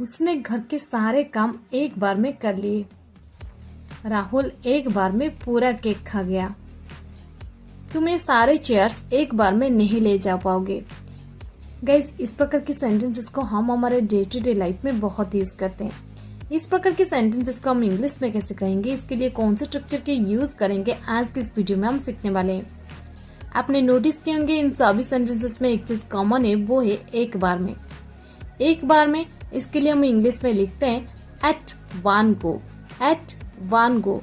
उसने घर के सारे काम एक बार में कर लिए। राहुल एक बार में पूरा केक खा गया। तुम ये सारे चेयर्स एक बार में नहीं ले जा पाओगे। गाइस, इस प्रकार की सेंटेंसेस को हम हमारे डे टू डे लाइफ में बहुत यूज करते हैं। इस प्रकार के सेंटेंसेस को हम इंग्लिश में कैसे कहेंगे, इसके लिए कौन से स्ट्रक्चर के यूज करेंगे, आज की इस वीडियो में हम सीखने वाले हैं। आपने नोटिस किए होंगे इन सभी सेंटेंसेस में एक चीज कॉमन है, वो है एक बार में। एक बार में इसके लिए हम इंग्लिश में लिखते हैं at one go. At one go.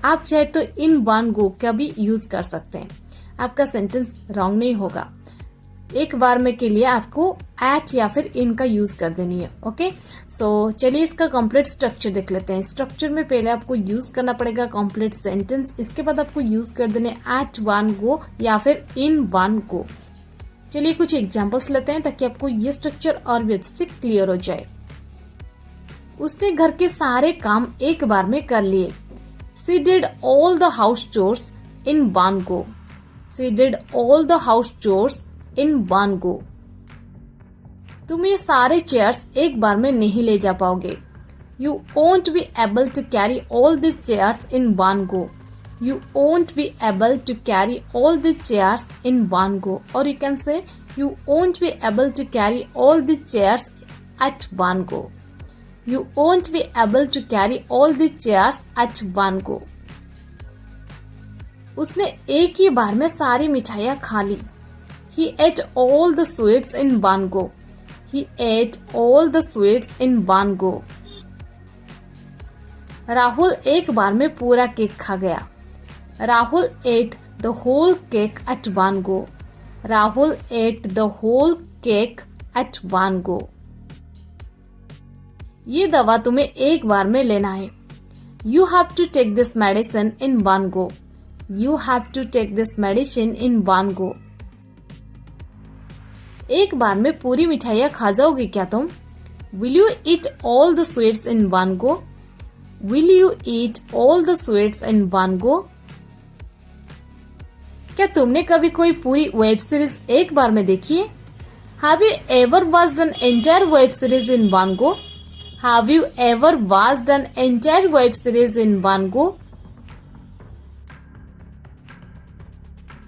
आप चाहे तो इन वन गो का भी यूज कर सकते हैं, आपका सेंटेंस रॉन्ग नहीं होगा। एक बार में के लिए आपको एट या फिर इन का यूज कर देनी है। ओके, सो चलिए इसका कंप्लीट स्ट्रक्चर देख लेते हैं। स्ट्रक्चर में पहले आपको यूज करना पड़ेगा कंप्लीट सेंटेंस, इसके बाद आपको यूज कर देने एट वन गो या फिर इन वन गो। चलिए कुछ एग्जांपल्स लेते हैं ताकि आपको ये स्ट्रक्चर और भी अच्छे से क्लियर हो जाए। उसने घर के सारे काम एक बार में कर लिए। She did all the house chores in one go. She did all the house chores in one go. तुम ये सारे चेयर्स एक बार में नहीं ले जा पाओगे। You won't be able to carry all these chairs in one go. You won't be able to carry all the chairs in one go. Or you can say you won't be able to carry all the chairs at one go. You won't be able to carry all the chairs at one go. उसने एक ही बार में सारी मिठाइयाँ खा ली। He ate all the sweets in one go. He ate all the sweets in one go. Rahul एक बार में पूरा cake खा गया। Rahul ate the whole cake at one go. Rahul ate the whole cake at one go. ये दवा तुम्हें एक बार में लेना है। You have to take this medicine in one go. You have to take this medicine in one go. एक बार में पूरी मिठाइयाँ खा जाओगे क्या तुम? Will you eat all the sweets in one go? Will you eat all the sweets in one go? क्या तुमने कभी कोई पूरी वेब सीरीज एक बार में देखी है? Have you ever watched an entire web series in one go? Have you ever watched an entire web series in one go?